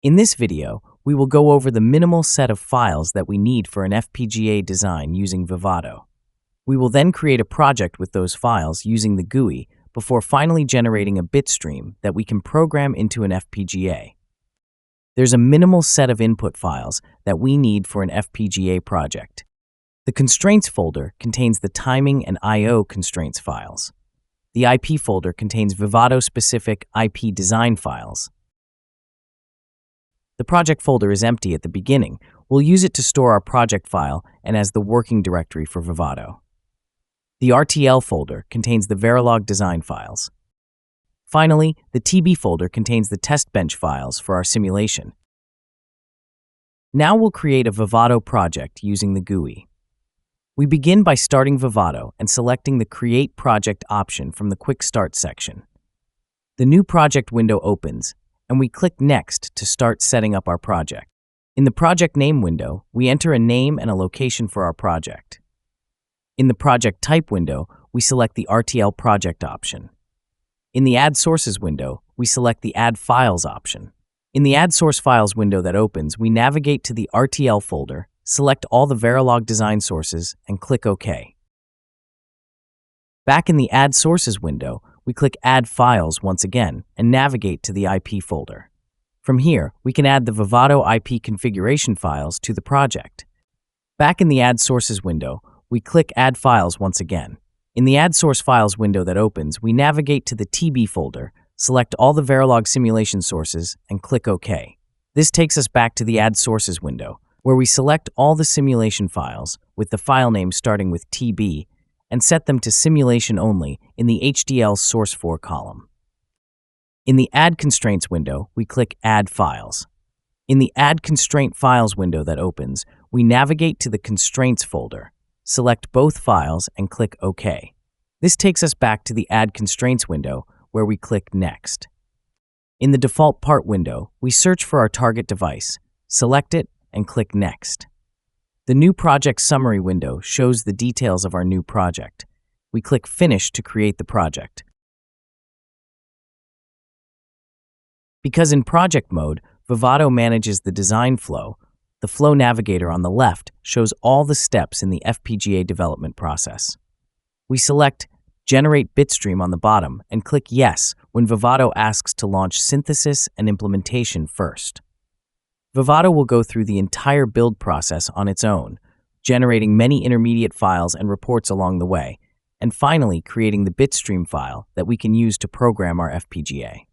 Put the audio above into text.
In this video, we will go over the minimal set of files that we need for an FPGA design using Vivado. We will then create a project with those files using the GUI before finally generating a bitstream that we can program into an FPGA. There's a minimal set of input files that we need for an FPGA project. The constraints folder contains the timing and I/O constraints files. The IP folder contains Vivado-specific IP design files. The project folder is empty at the beginning. We'll use it to store our project file and as the working directory for Vivado. The RTL folder contains the Verilog design files. Finally, the TB folder contains the test bench files for our simulation. Now we'll create a Vivado project using the GUI. We begin by starting Vivado and selecting the Create Project option from the Quick Start section. The new project window opens, and we click Next to start setting up our project. In the Project Name window, we enter a name and a location for our project. In the Project Type window, we select the RTL Project option. In the Add Sources window, we select the Add Files option. In the Add Source Files window that opens, we navigate to the RTL folder, select all the Verilog design sources, and click OK. Back in the Add Sources window, we click Add Files once again and navigate to the IP folder. From here, we can add the Vivado IP configuration files to the project. Back in the Add Sources window, we click Add Files once again. In the Add Source Files window that opens, we navigate to the TB folder, select all the Verilog simulation sources, and click OK. This takes us back to the Add Sources window, where we select all the simulation files with the file name starting with TB and set them to simulation only in the HDL Source 4 column. In the Add Constraints window, we click Add Files. In the Add Constraint Files window that opens, we navigate to the Constraints folder, select both files, and click OK. This takes us back to the Add Constraints window, where we click Next. In the Default Part window, we search for our target device, select it, and click Next. The New Project Summary window shows the details of our new project. We click Finish to create the project. Because in project mode, Vivado manages the design flow, the Flow Navigator on the left shows all the steps in the FPGA development process. We select Generate Bitstream on the bottom and click Yes when Vivado asks to launch synthesis and implementation first. Vivado will go through the entire build process on its own, generating many intermediate files and reports along the way, and finally creating the bitstream file that we can use to program our FPGA.